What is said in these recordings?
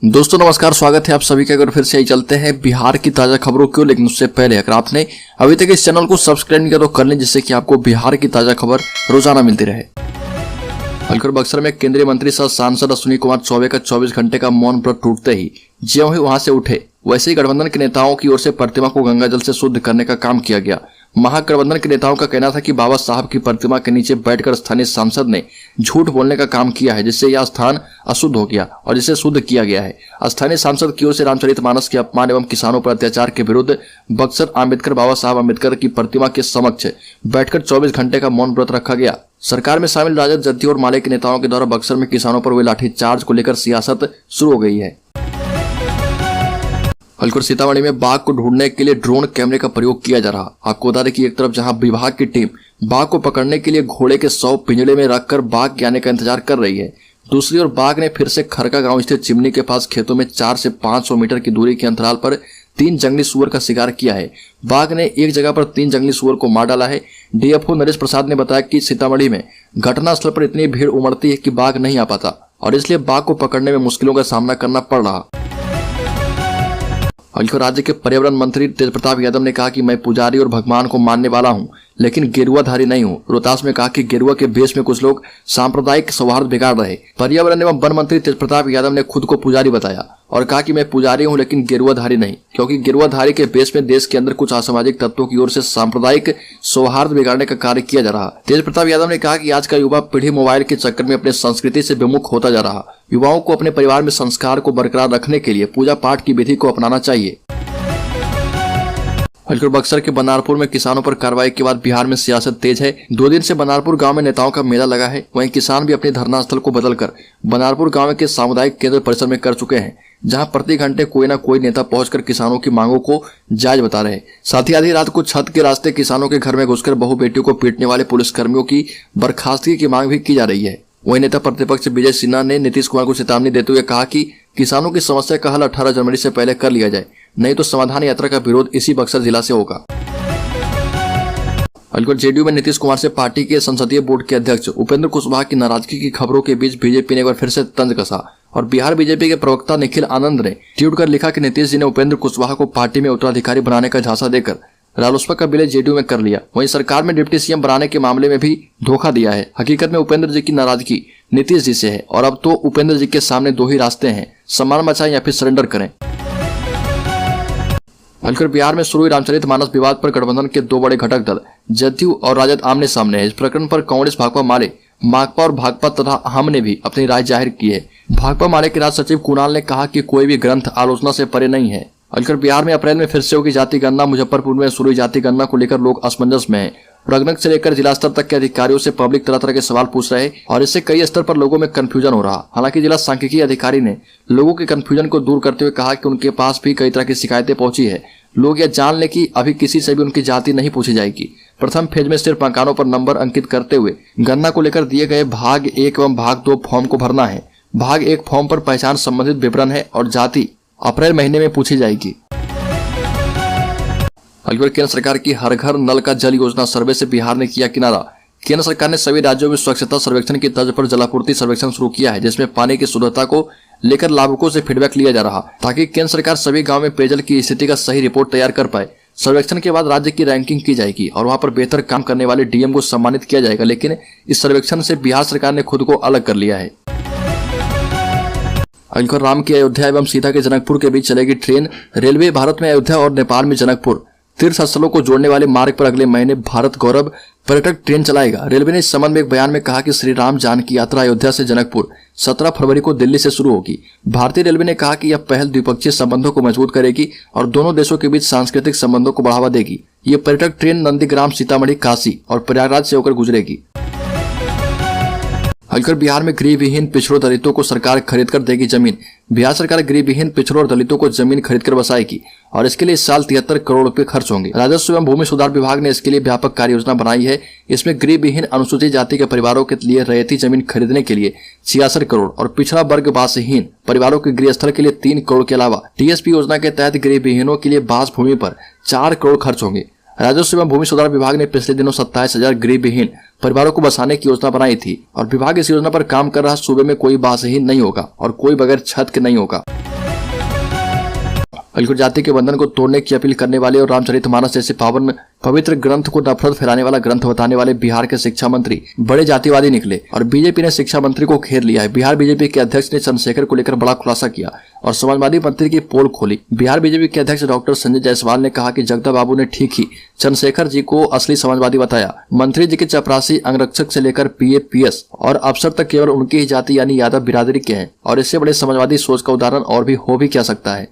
दोस्तों नमस्कार, स्वागत है आप सभी का। अगर फिर से ही चलते हैं बिहार की ताजा खबरों को, लेकिन उससे पहले अगर आपने अभी तक इस चैनल को सब्सक्राइब नहीं किया तो कर लें, जिससे कि आपको बिहार की ताजा खबर रोजाना मिलती रहे। हलकर बक्सर में केंद्रीय मंत्री सह सांसद अश्विनी कुमार चौबे का 24 घंटे का मौन व्रत टूटते ही ज्यों ही वहां से उठे, वैसे ही गठबंधन के नेताओं की ओर से प्रतिमा को गंगा जल से शुद्ध करने का काम किया गया। महागठबंधन के नेताओं का कहना था कि बाबा साहब की प्रतिमा के नीचे बैठकर स्थानीय सांसद ने झूठ बोलने का काम किया है, जिससे यह स्थान अशुद्ध हो गया और जिसे शुद्ध किया गया है। स्थानीय सांसद की ओर से रामचरितमानस के अपमान एवं किसानों पर अत्याचार के विरुद्ध बक्सर आम्बेडकर बाबा साहब आम्बेडकर की प्रतिमा के समक्ष बैठकर 24 घंटे का मौन व्रत रखा गया। सरकार में शामिल राजद, जदयू और माले के नेताओं के द्वारा बक्सर में किसानों पर हुए लाठीचार्ज को लेकर सियासत शुरू हो गई है। हलकर सीतामढ़ी में बाघ को ढूंढने के लिए ड्रोन कैमरे का प्रयोग किया जा रहा। आपको बता दें कि एक तरफ जहां विभाग की टीम बाघ को पकड़ने के लिए घोड़े के 100 पिंजड़े में रखकर बाघ के आने का इंतजार कर रही है, दूसरी ओर बाघ ने फिर से खरका गांव स्थित चिमनी के पास खेतों में 4 से 500 मीटर की दूरी के अंतराल पर 3 जंगली सुअर का शिकार किया है। बाघ ने एक जगह पर 3 जंगली सुअर को मार डाला है। डीएफओ नरेश प्रसाद ने बताया कि सीतामढ़ी में घटनास्थल पर इतनी भीड़ उमड़ती है कि बाघ नहीं आ पाता और इसलिए बाघ को पकड़ने में मुश्किलों का सामना करना पड़ रहा। राज्य के पर्यावरण मंत्री तेजप्रताप यादव ने कहा कि मैं पुजारी और भगवान को मानने वाला हूं, लेकिन गेरुआधारी नहीं हूं। रोहतास में कहा कि गेरुआ के भेष में कुछ लोग सांप्रदायिक सौहार्द बिगाड़ रहे। पर्यावरण एवं वन मंत्री तेजप्रताप यादव ने खुद को पुजारी बताया और कहा कि मैं पुजारी हूं लेकिन गेरुआधारी नहीं, क्योंकि गेरुआधारी के भेष में देश के अंदर कुछ असामाजिक तत्वों की ओर से सांप्रदायिक सौहार्द बिगाड़ने का कार्य किया जा रहा। तेजप्रताप यादव ने कहा कि आज का युवा पीढ़ी मोबाइल के चक्कर में अपने संस्कृति से विमुख होता जा रहा। युवाओं को अपने परिवार में संस्कार को बरकरार रखने के लिए पूजा पाठ की विधि को अपनाना चाहिए। हलकर बक्सर के बनारपुर में किसानों पर कार्रवाई के बाद बिहार में सियासत तेज है। 2 दिन से बनारपुर गांव में नेताओं का मेला लगा है। वहीं किसान भी अपने धरना स्थल को बदलकर बनारपुर गांव के सामुदायिक केंद्र परिसर में कर चुके हैं, जहां प्रति घंटे कोई न कोई नेता पहुंचकर किसानों की मांगों को जायज बता रहे हैं। साथ ही आधी रात को छत के रास्ते किसानों के घर में घुसकर बहु बेटियों को पीटने वाले पुलिसकर्मियों की बर्खास्तगी की मांग भी की जा रही है। वहीं नेता प्रतिपक्ष विजय सिन्हा ने नीतीश कुमार को चेतावनी देते हुए कहा कि किसानों की समस्या का हल 18 जनवरी से पहले कर लिया जाए, नहीं तो समाधान यात्रा का विरोध इसी बक्सर जिला से होगा। हलकर जेडीयू में नीतीश कुमार से पार्टी के संसदीय बोर्ड के अध्यक्ष उपेंद्र कुशवाहा की नाराजगी की खबरों के बीच बीजेपी ने एक बार फिर से तंज कसा और बिहार बीजेपी के प्रवक्ता निखिल आनंद ने ट्वीट कर लिखा कि नीतीश जी ने उपेंद्र कुशवाहा को पार्टी में उत्तराधिकारी बनाने का झांसा देकर रालोसपा का विलय जेडीयू में कर लिया। वहीं सरकार में डिप्टी सीएम बनाने के मामले में भी धोखा दिया है। हकीकत में उपेंद्र जी की नाराजगी नीतीश जी से है और अब तो उपेंद्र जी के सामने 2 ही रास्ते हैं, सम्मान बचाएं या फिर सरेंडर करें। हलकर बिहार में शुरू हुई रामचरितमानस विवाद पर गठबंधन के 2 बड़े घटक दल जदयू और राजद आमने सामने है। इस प्रकरण पर कांग्रेस, भाकपा माले, माकपा और भाकपा तथा हम ने भी अपनी राय जाहिर की है। भाकपा माले के राज्य सचिव कुणाल ने कहा कि कोई भी ग्रंथ आलोचना से परे नहीं है। हलकर बिहार में अप्रैल में फिर से होगी जाति गणना। मुजफ्फरपुर में शुरू हुई जाति गणना को लेकर लोग असमंजस में हैं। प्रगणक से लेकर जिला स्तर तक के अधिकारियों से पब्लिक तरह तरह के सवाल पूछ रहे और इससे कई स्तर पर लोगों में कंफ्यूजन हो रहा। हालांकि जिला सांख्यिकी अधिकारी ने लोगों के कंफ्यूजन को दूर करते हुए कहा कि उनके पास भी कई तरह की शिकायतें पहुंची है। लोग यह जान ले कि अभी किसी से भी उनकी जाति नहीं पूछी जाएगी। प्रथम फेज में सिर्फ मकानों पर नंबर अंकित करते हुए गणना को लेकर दिए गए भाग 1 एवं भाग 2 फॉर्म को भरना है। भाग 1 फॉर्म पर पहचान संबंधित विवरण है और जाति अप्रैल महीने में पूछी जाएगी। हलकर केंद्र सरकार की हर घर नल का जल योजना सर्वे से बिहार ने किया किनारा। केंद्र सरकार ने सभी राज्यों में स्वच्छता सर्वेक्षण की तर्ज पर जलापूर्ति सर्वेक्षण शुरू किया है, जिसमें पानी की शुद्धता को लेकर लाभुकों से फीडबैक लिया जा रहा, ताकि केंद्र सरकार सभी गांव में पेयजल की स्थिति का सही रिपोर्ट तैयार कर पाए। सर्वेक्षण के बाद राज्य की रैंकिंग की जाएगी और वहां पर बेहतर काम करने वाले डीएम को सम्मानित किया जाएगा। लेकिन इस सर्वेक्षण से बिहार सरकार ने खुद को अलग कर लिया है। हलकर राम की अयोध्या एवं सीता के जनकपुर के बीच चलेगी ट्रेन। रेलवे भारत में अयोध्या और नेपाल में जनकपुर तीर्थ स्थलों को जोड़ने वाले मार्ग पर अगले महीने भारत गौरव पर्यटक ट्रेन चलाएगा। रेलवे ने इस संबंध में एक बयान में कहा कि श्री राम जानकी यात्रा अयोध्या से जनकपुर 17 फरवरी को दिल्ली से शुरू होगी। भारतीय रेलवे ने कहा कि यह पहल द्विपक्षीय संबंधों को मजबूत करेगी और दोनों देशों के बीच सांस्कृतिक संबंधों को बढ़ावा देगी। ये पर्यटक ट्रेन नंदीग्राम, सीतामढ़ी, काशी और प्रयागराज से होकर गुजरेगी। हलकर बिहार में गृह विहीन पिछड़ों दलितों को सरकार खरीद कर देगी जमीन। बिहार सरकार गृह विहीन पिछड़ों और दलितों को जमीन खरीद कर बसाएगी और इसके लिए इस साल 73 करोड़ रुपए खर्च होंगे। राजस्व एवं भूमि सुधार विभाग ने इसके लिए व्यापक कार्य योजना बनाई है। इसमें गृह विहीन अनुसूचित जाति के परिवारों के लिए रैयती जमीन खरीदने के लिए 66 करोड़ और पिछड़ा वर्ग वासहीन परिवारों के गृह स्थल के लिए 3 करोड़ के अलावा टीएसपी योजना के तहत गृह विहीनों के लिए बास भूमि पर 4 करोड़ खर्च होंगे। राजस्व एवं भूमि सुधार विभाग ने पिछले दिनों 27,000 गृह विहीन परिवारों को बसाने की योजना बनाई थी और विभाग इस योजना पर काम कर रहा। सूबे में कोई बासहीन नहीं होगा और कोई बगैर छत के नहीं होगा। अलगुट जाति के बंधन को तोड़ने की अपील करने वाले और रामचरितमानस जैसे पावन पवित्र ग्रंथ को नफरत फैलाने वाला ग्रंथ बताने वाले बिहार के शिक्षा मंत्री बड़े जातिवादी निकले और बीजेपी ने शिक्षा मंत्री को घेर लिया है। बिहार बीजेपी के अध्यक्ष ने चंद्रशेखर को लेकर बड़ा खुलासा किया और समाजवादी मंत्री की पोल खोली। बिहार बीजेपी के अध्यक्ष डॉक्टर संजय जायसवाल ने कहा कि जगदा बाबू ने ठीक ही चंद्रशेखर जी को असली समाजवादी बताया। मंत्री जी के चपरासी अंगरक्षक से लेकर PA PS और अफसर तक केवल उनकी ही जाति यानी यादव बिरादरी के हैं और इससे बड़े समाजवादी सोच का उदाहरण और भी हो भी क्या सकता है।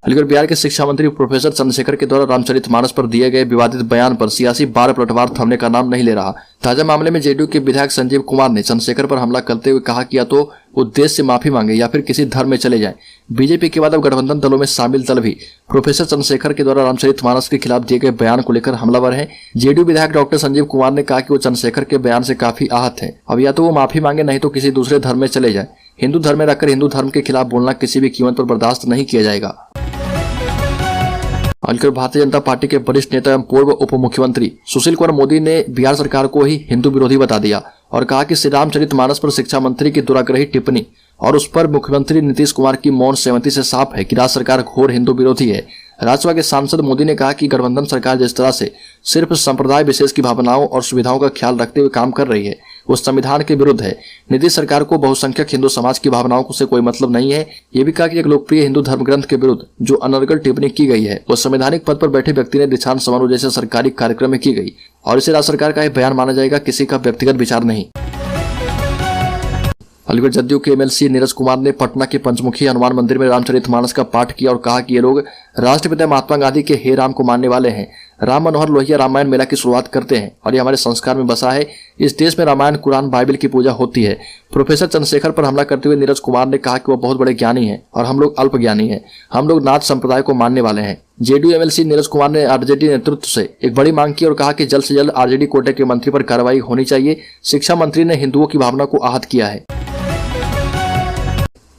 अलीगढ़ बिहार के शिक्षा मंत्री प्रोफेसर चंद्रशेखर के द्वारा रामचरितमानस पर दिए गए विवादित बयान पर सियासी बार पलटवार थमने का नाम नहीं ले रहा। ताजा मामले में जेडीयू के विधायक संजीव कुमार ने चंद्रशेखर पर हमला करते हुए कहा कि या तो वो देश से माफी मांगे या फिर किसी धर्म में चले जाएं। बीजेपी के बाद अब गठबंधन दलों में शामिल दल भी प्रोफेसर चंद्रशेखर के द्वारा रामचरितमानस के खिलाफ दिए गए बयान को लेकर हमलावर हैं। जेडीयू विधायक डॉक्टर संजीव कुमार ने कहा कि वो चंद्रशेखर के बयान से काफी आहत है। अब या तो वो माफी मांगे नहीं तो किसी दूसरे धर्म में चले जाए। हिंदू धर्म में रखकर हिंदू धर्म के खिलाफ बोलना किसी भी कीमत पर बर्दाश्त नहीं किया जाएगा। अलकर भारतीय जनता पार्टी के वरिष्ठ नेता एवं पूर्व उप मुख्यमंत्री सुशील कुमार मोदी ने बिहार सरकार को ही हिंदू विरोधी बता दिया और कहा कि श्री रामचरितमानस पर शिक्षा मंत्री की दुराग्रही टिप्पणी और उस पर मुख्यमंत्री नीतीश कुमार की मौन सहमति से साफ है कि राज्य सरकार घोर हिंदू विरोधी है। राज्यसभा के सांसद मोदी ने कहा कि गठबंधन सरकार जिस तरह से सिर्फ संप्रदाय विशेष की भावनाओं और सुविधाओं का ख्याल रखते हुए काम कर रही है वो संविधान के विरुद्ध है। नीतीश सरकार को बहुसंख्यक हिंदू समाज की भावनाओं से कोई मतलब नहीं है। ये भी कहा कि एक लोकप्रिय हिंदू धर्म ग्रंथ के विरुद्ध जो अनर्गल टिप्पणी की गई है वो संवैधानिक पद पर बैठे व्यक्ति ने दीक्षांत समारोह जैसे सरकारी कार्यक्रम में की गई और इसे राज्य सरकार का एक बयान माना जाएगा, किसी का व्यक्तिगत विचार नहीं। अलीगढ़ जदयू के MLC नीरज कुमार ने पटना के पंचमुखी हनुमान मंदिर में रामचरितमानस का पाठ किया और कहा कि ये लोग राष्ट्रपिता महात्मा गांधी के हे राम को मानने वाले हैं। राम मनोहर लोहिया रामायण मेला की शुरुआत करते हैं और ये हमारे संस्कार में बसा है। इस देश में रामायण कुरान बाइबल की पूजा होती है। प्रोफेसर चंद्रशेखर पर हमला करते हुए नीरज कुमार ने कहा कि वो बहुत बड़े ज्ञानी हैं और हम लोग अल्प ज्ञानी हैं। हम लोग नाथ संप्रदाय को मानने वाले हैं। जेडीयू MLC नीरज कुमार ने RJD नेतृत्व से एक बड़ी मांग की और कहा कि जल्द से जल्द RJD कोटे के मंत्री पर कार्रवाई होनी चाहिए। शिक्षा मंत्री ने हिंदुओं की भावना को आहत किया है।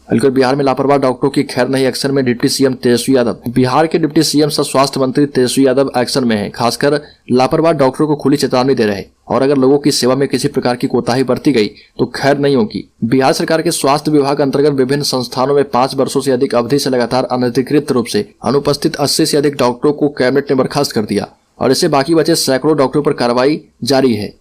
अलगढ़ बिहार में लापरवाह डॉक्टरों की खैर नहीं, एक्शन में डिप्टी CM तेजस्वी यादव। बिहार के डिप्टी CM सह स्वास्थ्य मंत्री तेजस्वी यादव एक्शन में हैं। खासकर लापरवाह डॉक्टरों को खुली चेतावनी दे रहे और अगर लोगों की सेवा में किसी प्रकार की कोताही बरती गई तो खैर नहीं होगी। बिहार सरकार के स्वास्थ्य विभाग अंतर्गत विभिन्न संस्थानों में 5 वर्षों से अधिक अवधि से लगातार अनधिकृत रूप से अनुपस्थित 80 से अधिक डॉक्टरों को कैबिनेट ने बर्खास्त कर दिया और इससे बाकी बचे सैकड़ों डॉक्टरों पर कार्रवाई जारी है।